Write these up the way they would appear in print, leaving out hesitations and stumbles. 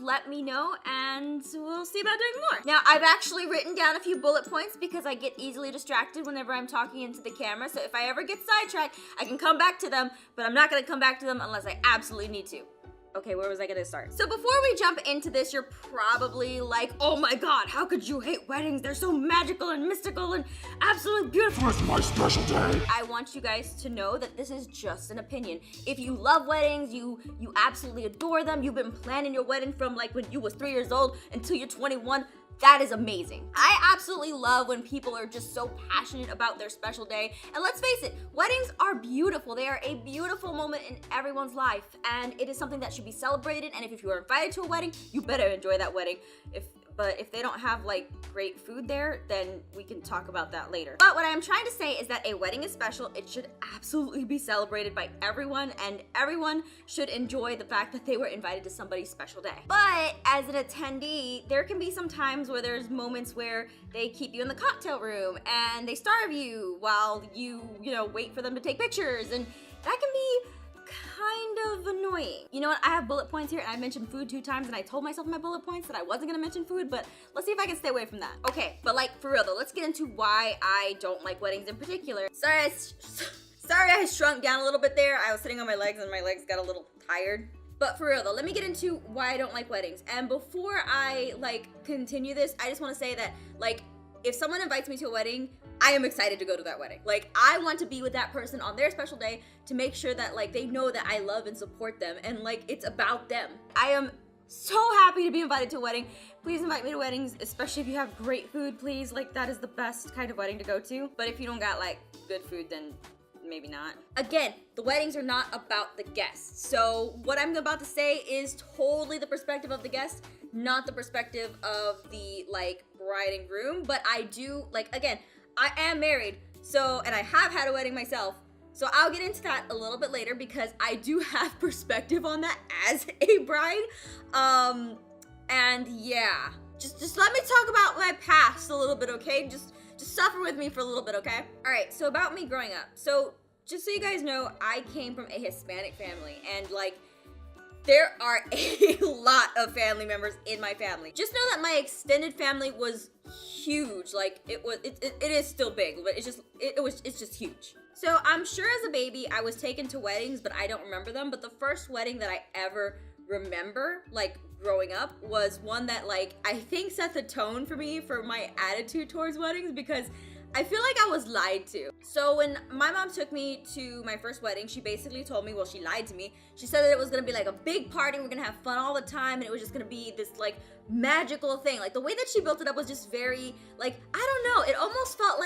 let me know and we'll see about doing more. Now, I've actually written down a few bullet points because I get easily distracted whenever I'm talking into the camera. So if I ever get sidetracked, I can come back to them, but I'm not gonna come back to them unless I absolutely need to. Okay, where was I gonna start? So before we jump into this, you're probably like, oh my god, how could you hate weddings? They're so magical and mystical and absolutely beautiful. It's my special day. I want you guys to know that this is just an opinion. If you love weddings, you absolutely adore them, you've been planning your wedding from like when you was 3 years old until you're 21, that is amazing. I absolutely love when people are just so passionate about their special day. And let's face it, weddings are beautiful. They are a beautiful moment in everyone's life. And it is something that should be celebrated. And if you are invited to a wedding, you better enjoy that wedding. But if they don't have like great food there, then we can talk about that later. But what I'm trying to say is that a wedding is special. It should absolutely be celebrated by everyone, and everyone should enjoy the fact that they were invited to somebody's special day. But as an attendee, there can be some times where there's moments where they keep you in the cocktail room and they starve you while you wait for them to take pictures, and that can be kind of annoying. You know what? I have bullet points here, and I mentioned food 2 times, and I told myself in my bullet points that I wasn't gonna mention food, but let's see if I can stay away from that. Okay, but like for real though, let's get into why I don't like weddings in particular. Sorry I shrunk down a little bit there. I was sitting on my legs and my legs got a little tired. But for real though, let me get into why I don't like weddings. And before I continue this, I just want to say that if someone invites me to a wedding, I am excited to go to that wedding. I want to be with that person on their special day to make sure that they know that I love and support them, and it's about them. I am so happy to be invited to a wedding. Please invite me to weddings, especially if you have great food, please. That is the best kind of wedding to go to. But if you don't got good food, then maybe not. Again, the weddings are not about the guests. So what I'm about to say is totally the perspective of the guest, not the perspective of the bride and groom. But I do, again, I am married, and I have had a wedding myself. So I'll get into that a little bit later because I do have perspective on that as a bride. And yeah, just let me talk about my past a little bit, okay? Just suffer with me for a little bit, okay? All right, so about me growing up. So just so you guys know, I came from a Hispanic family, and there are a lot of family members in my family. Just know that my extended family was huge. It is still big, but it's just huge. So I'm sure as a baby I was taken to weddings, but I don't remember them. But the first wedding that I ever remember, growing up, was one that I think set the tone for me for my attitude towards weddings, because I feel like I was lied to. So when my mom took me to my first wedding, she basically told me, well, she lied to me. She said that it was gonna be a big party, we're gonna have fun all the time, and it was just gonna be this magical thing. The way that she built it up was just very I don't know, it almost felt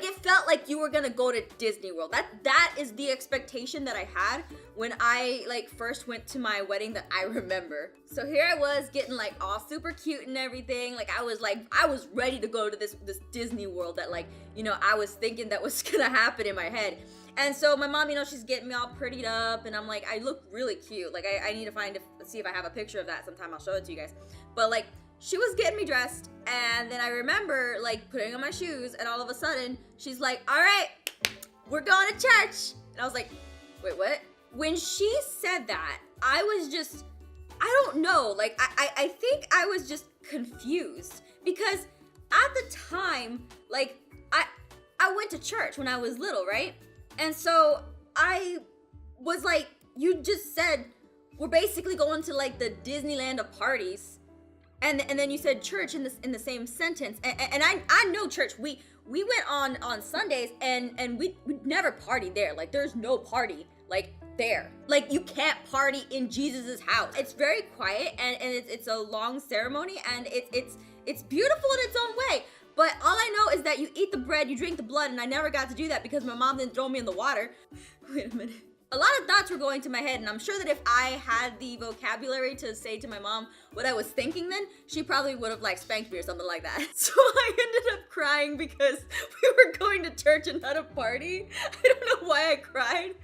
it felt like you were gonna go to Disney World. That is the expectation that I had when I first went to my wedding that I remember. So here I was getting all super cute and everything. I was ready to go to this Disney World that I was thinking that was gonna happen in my head. And so my mom, she's getting me all prettied up, and I'm I look really cute. I need to see if I have a picture of that sometime. I'll show it to you guys. But she was getting me dressed, and then I remember putting on my shoes, and all of a sudden she's like, all right, we're going to church. And I was like, wait, what? When she said that, I was just, I don't know, I think I was just confused, because at the time, I went to church when I was little, right? And so I was you just said we're basically going to the Disneyland of parties. And then you said church in the same sentence, and I know church. We went on Sundays, and we never partied there. There's no party there. You can't party in Jesus's house. It's very quiet, and it's a long ceremony, and it's beautiful in its own way. But all I know is that you eat the bread, you drink the blood, and I never got to do that because my mom didn't throw me in the water. Wait a minute. A lot of thoughts were going to my head, and I'm sure that if I had the vocabulary to say to my mom what I was thinking then, she probably would have spanked me or something like that. So I ended up crying because we were going to church and not a party. I don't know why I cried.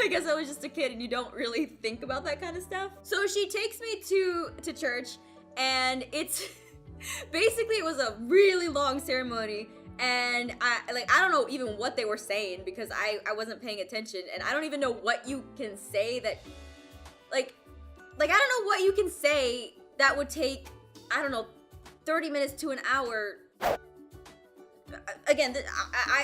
I guess I was just a kid and you don't really think about that kind of stuff. So she takes me to church, and it's basically, it was a really long ceremony. And I don't know even what they were saying because I wasn't paying attention, and I don't even know what you can say that Like I don't know what you can say that would take, I don't know, 30 minutes to an hour. Again,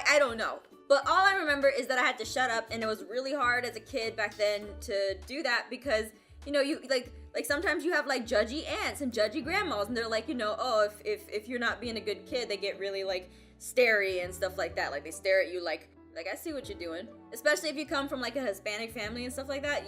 I don't know. But all I remember is that I had to shut up, and it was really hard as a kid back then to do that because, you know, you like sometimes you have like judgy aunts and judgy grandmas, and they're like, you know, oh, if you're not being a good kid, they get really like starey and stuff like that. Like they stare at you like I see what you're doing. Especially if you come from like a Hispanic family and stuff like that,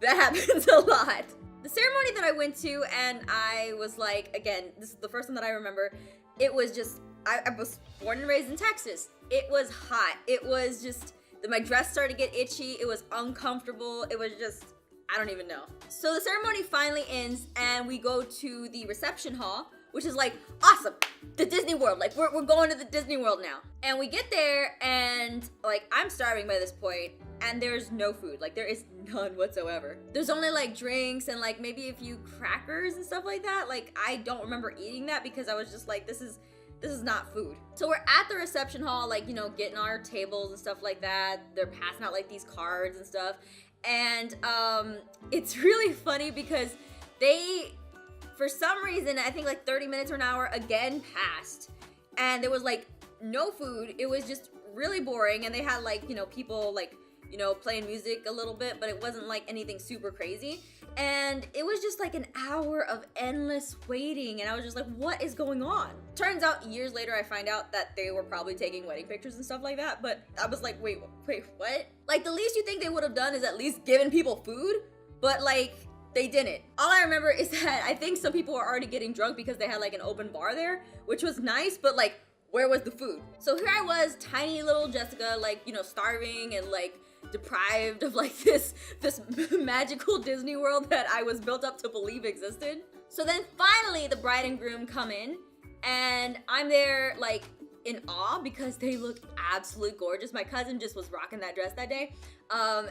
that happens a lot. The ceremony that I went to, and I was like, again, this is the first one that I remember, it was just, I was born and raised in Texas. It was hot. It was just, my dress started to get itchy. It was uncomfortable. It was just, I don't even know. So the ceremony finally ends, and we go to the reception hall, which is like, awesome, the Disney World. Like, we're going to the Disney World now. And we get there, and like, I'm starving by this point, and there's no food. Like, there is none whatsoever. There's only like drinks and like maybe a few crackers and stuff like that. Like, I don't remember eating that because I was just like, this is not food. So we're at the reception hall, like, you know, getting our tables and stuff like that. They're passing out like these cards and stuff. And it's really funny because they, for some reason, I think like 30 minutes or an hour again passed, and there was like no food. It was just really boring, and they had like, you know, people like, you know, playing music a little bit, but it wasn't like anything super crazy. And it was just like an hour of endless waiting, and I was just like, what is going on? Turns out years later I find out that they were probably taking wedding pictures and stuff like that, but I was like, wait, what? Like, the least you think they would have done is at least given people food, but like, they didn't. All I remember is that I think some people were already getting drunk because they had like an open bar there, which was nice, but like, where was the food? So here I was, tiny little Jessica, like, you know, starving and like deprived of like this magical Disney World that I was built up to believe existed. So then finally the bride and groom come in, and I'm there like in awe because they look absolutely gorgeous. My cousin just was rocking that dress that day.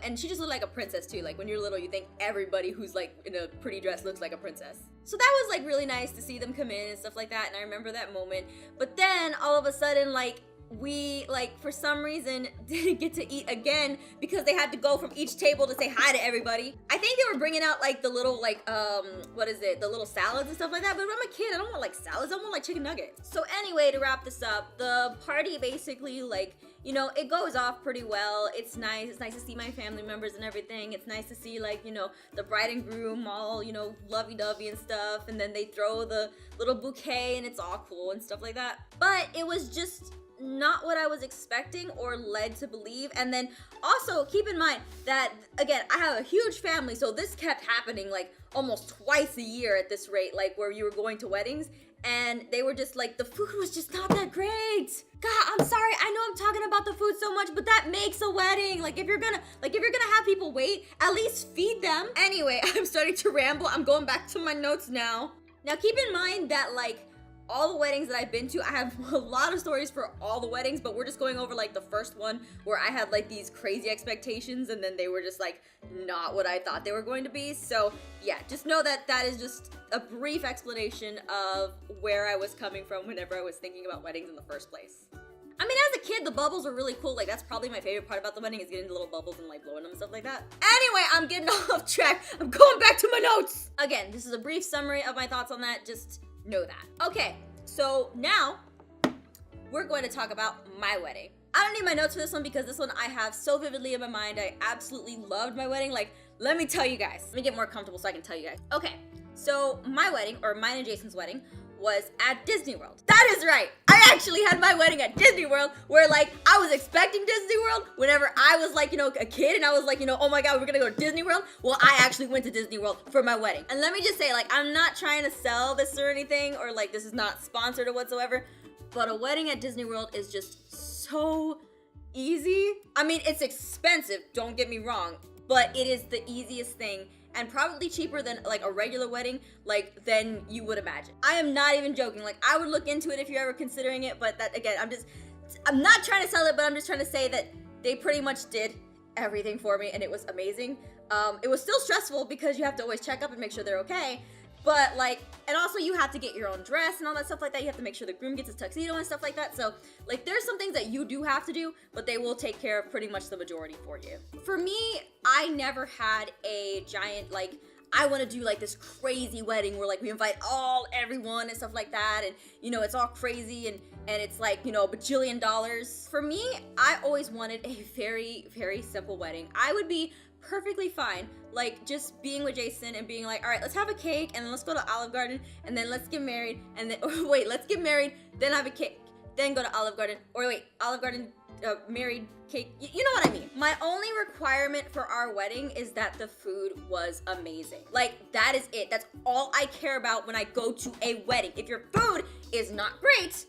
And she just looked like a princess too. Like, when you're little, you think everybody who's like in a pretty dress looks like a princess. So that was like really nice to see them come in and stuff like that, and I remember that moment. But then all of a sudden, like, we, like, for some reason didn't get to eat again because they had to go from each table to say hi to everybody. I think they were bringing out like the little like the little salads and stuff like that, but I'm a kid, I don't want like salads, I want like chicken nuggets. So anyway, to wrap this up, the party basically, like, you know, it goes off pretty well. It's nice to see my family members and everything. It's nice to see, like, you know, the bride and groom all, you know, lovey-dovey and stuff, and then they throw the little bouquet and it's all cool and stuff like that. But it was just not what I was expecting or led to believe. And then also keep in mind that, again, I have a huge family, so this kept happening like almost twice a year at this rate, like where you were going to weddings, and they were just like, the food was just not that great. God, I'm sorry, I know I'm talking about the food so much, but that makes a wedding. Like, if you're gonna have people wait, at least feed them. Anyway, I'm starting to ramble. I'm going back to my notes now. Now keep in mind that, like, all the weddings that I've been to, I have a lot of stories for all the weddings, but we're just going over like the first one where I had like these crazy expectations and then they were just like not what I thought they were going to be. So yeah, just know that that is just a brief explanation of where I was coming from whenever I was thinking about weddings in the first place. I mean, as a kid, the bubbles were really cool. Like, that's probably my favorite part about the wedding, is getting the little bubbles and like blowing them and stuff like that. Anyway, I'm getting off track. I'm going back to my notes. Again, this is a brief summary of my thoughts on that. Just know that. Okay, so now we're going to talk about my wedding. I don't need my notes for this one because this one I have so vividly in my mind. I absolutely loved my wedding. Like, let me tell you guys. Let me get more comfortable so I can tell you guys. Okay, so my wedding, or mine and Jason's wedding, was at Disney World. That is right. I actually had my wedding at Disney World, where like I was expecting Disney World whenever I was like, you know, a kid, and I was like, you know, oh my God, we're gonna go to Disney World. Well, I actually went to Disney World for my wedding. And let me just say, like, I'm not trying to sell this or anything, or like this is not sponsored or whatsoever, but a wedding at Disney World is just so easy. I mean, it's expensive, don't get me wrong, but it is the easiest thing, and probably cheaper than like a regular wedding, like than you would imagine. I am not even joking. Like, I would look into it if you're ever considering it, but that, again, I'm not trying to sell it, but I'm just trying to say that they pretty much did everything for me, and it was amazing. It was still stressful because you have to always check up and make sure they're okay, But like, and also you have to get your own dress and all that stuff like that. You have to make sure the groom gets his tuxedo and stuff like that. So like, there's some things that you do have to do, but they will take care of pretty much the majority for you. For me, I never had a giant, like, I want to do like this crazy wedding where like we invite everyone and stuff like that, and you know, it's all crazy and it's like, you know, $1 bajillion. For me, I always wanted a very, very simple wedding. I would be perfectly fine like just being with Jason and being like, all right, let's have a cake and then let's go to Olive Garden and then let's get married and then wait, let's get married, then have a cake, then go to Olive Garden, or wait, Olive Garden, married, cake, you know what I mean. My only requirement for our wedding is that the food was amazing. Like, that is it. That's all I care about when I go to a wedding. If your food is not great,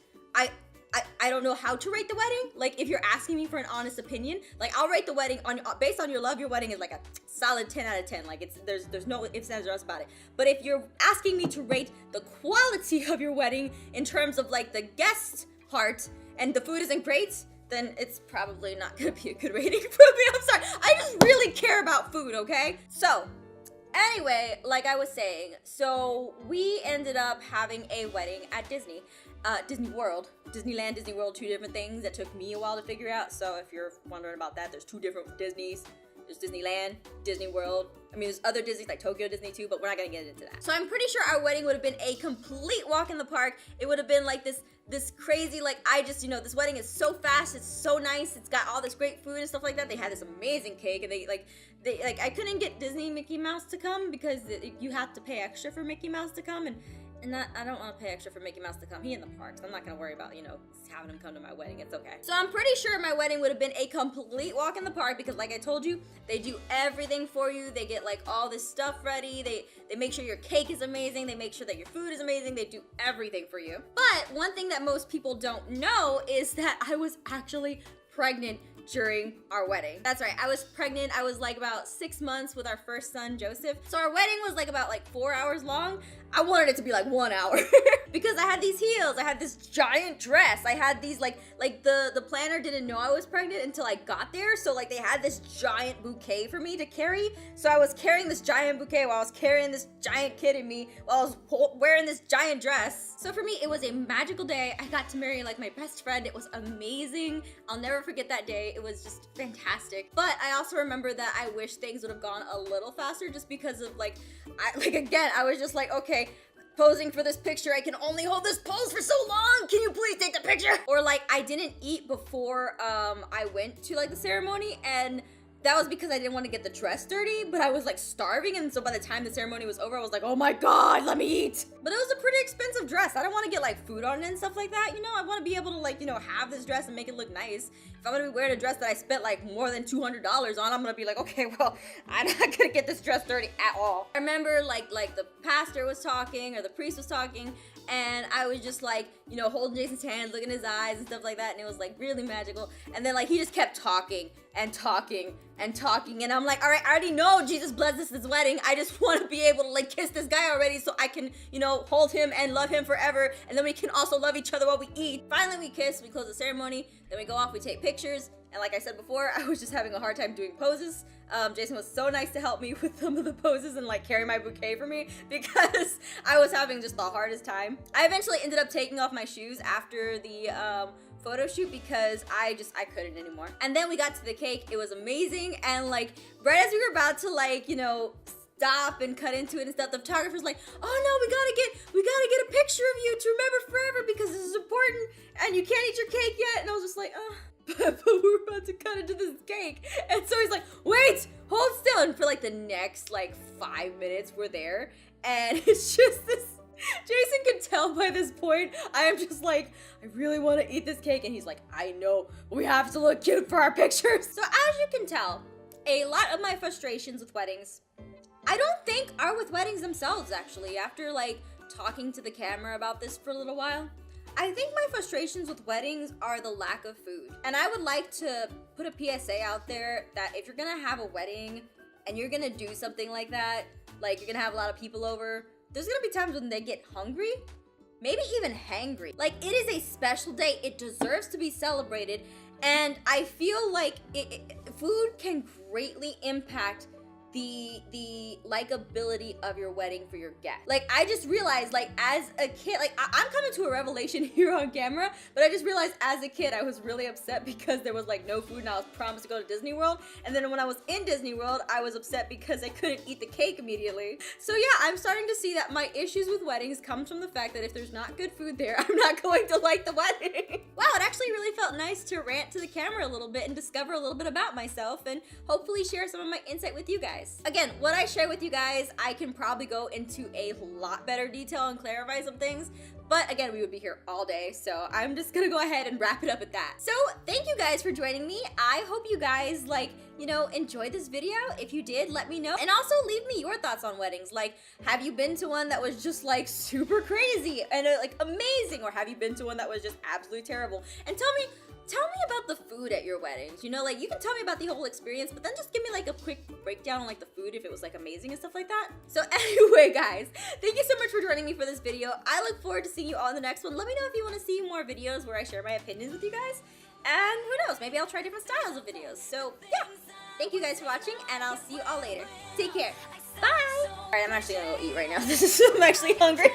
I don't know how to rate the wedding. Like, if you're asking me for an honest opinion, like, I'll rate the wedding on based on your love. Your wedding is like a solid 10 out of 10. Like, there's no ifs, ands, or buts about it. But if you're asking me to rate the quality of your wedding in terms of like the guest part and the food isn't great, then it's probably not gonna be a good rating for me. I'm sorry. I just really care about food, okay? So, anyway, like I was saying, so we ended up having a wedding at Disney. Disney World. Disneyland, Disney World, two different things that took me a while to figure out. So if you're wondering about that, there's two different Disneys. There's Disneyland, Disney World. I mean, there's other Disneys like Tokyo Disney too, but we're not gonna get into that. So I'm pretty sure our wedding would have been a complete walk in the park. It would have been like this crazy, like, I just, you know, this wedding is so fast, it's so nice, it's got all this great food and stuff like that. They had this amazing cake, and they I couldn't get Disney Mickey Mouse to come because you have to pay extra for Mickey Mouse to come, and I don't want to pay extra for Mickey Mouse to come. He in the parks. I'm not gonna worry about, you know, having him come to my wedding. It's okay. So I'm pretty sure my wedding would have been a complete walk in the park because, like I told you, they do everything for you. They get like all this stuff ready. They make sure your cake is amazing. They make sure that your food is amazing. They do everything for you. But one thing that most people don't know is that I was actually pregnant during our wedding. That's right, I was pregnant. I was like about 6 months with our first son, Joseph. So our wedding was like about like 4 hours long. I wanted it to be like 1 hour because I had these heels, I had this giant dress, I had these like the planner didn't know I was pregnant until I got there. So like they had this giant bouquet for me to carry. So I was carrying this giant bouquet while I was carrying this giant kid in me while I was wearing this giant dress. So for me, it was a magical day. I got to marry like my best friend. It was amazing. I'll never forget that day. It was just fantastic. But I also remember that I wish things would have gone a little faster just because of like, I was just like, okay, posing for this picture, I can only hold this pose for so long. Can you please take the picture? Or like, I didn't eat before I went to like the ceremony, and that was because I didn't want to get the dress dirty, but I was like starving, and so by the time the ceremony was over, I was like, oh my god, let me eat. But it was a pretty expensive dress. I don't want to get like food on it and stuff like that, you know? I want to be able to like, you know, have this dress and make it look nice. If I'm gonna be wearing a dress that I spent like more than $200 on, I'm gonna be like, okay, well, I'm not gonna get this dress dirty at all. I remember like the pastor was talking, or the priest was talking, and I was just like, you know, holding Jason's hand, looking in his eyes and stuff like that, and it was like really magical. And then like he just kept talking and talking and talking, and I'm like, all right, I already know Jesus blessed this wedding. I just want to be able to like kiss this guy already so I can, you know, hold him and love him forever, and then we can also love each other while we eat. Finally we kiss, we close the ceremony, then we go off, we take pictures, and like I said before, I was just having a hard time doing poses. Jason was so nice to help me with some of the poses and like carry my bouquet for me because I was having just the hardest time. I eventually ended up taking off my shoes after the photo shoot because I couldn't anymore. And then we got to the cake. It was amazing, and like right as we were about to like, you know, stop and cut into it and stuff, the photographer's like, oh no, we gotta get a picture of you to remember forever because this is important and you can't eat your cake yet. And I was just like, but we were about to cut into this cake. And so he's like, wait, hold still. And for like the next like 5 minutes we're there, and it's just this, Jason can tell by this point, I am just like, I really want to eat this cake. And he's like, I know, we have to look cute for our pictures. So as you can tell, a lot of my frustrations with weddings, I don't think are with weddings themselves actually. After like talking to the camera about this for a little while, I think my frustrations with weddings are the lack of food. And I would like to put a PSA out there that if you're gonna have a wedding and you're gonna do something like that, like you're gonna have a lot of people over, there's gonna be times when they get hungry, maybe even hangry. Like, it is a special day, it deserves to be celebrated, and I feel like food can greatly impact the likability of your wedding for your guests. Like, I just realized, like, as a kid, like, I'm coming to a revelation here on camera, but I just realized as a kid I was really upset because there was like no food and I was promised to go to Disney World, and then when I was in Disney World I was upset because I couldn't eat the cake immediately. So yeah, I'm starting to see that my issues with weddings comes from the fact that if there's not good food there, I'm not going to like the wedding. Wow, it actually really felt nice to rant to the camera a little bit and discover a little bit about myself and hopefully share some of my insight with you guys. Again, what I share with you guys, I can probably go into a lot better detail and clarify some things, but again, we would be here all day, so I'm just gonna go ahead and wrap it up at that. So thank you guys for joining me. I hope you guys, like, you know, enjoyed this video. If you did, let me know. And also leave me your thoughts on weddings. Like, have you been to one that was just like super crazy and like amazing? Or have you been to one that was just absolutely terrible? And tell me about the food at your weddings. You know, like, you can tell me about the whole experience, but then just give me like a quick breakdown on like the food if it was like amazing and stuff like that. So anyway, guys, thank you so much for joining me for this video. I look forward to seeing you all in the next one. Let me know if you want to see more videos where I share my opinions with you guys. And who knows, maybe I'll try different styles of videos. So yeah, thank you guys for watching, and I'll see you all later. Take care. Bye. All right, I'm actually gonna go eat right now. I'm actually hungry.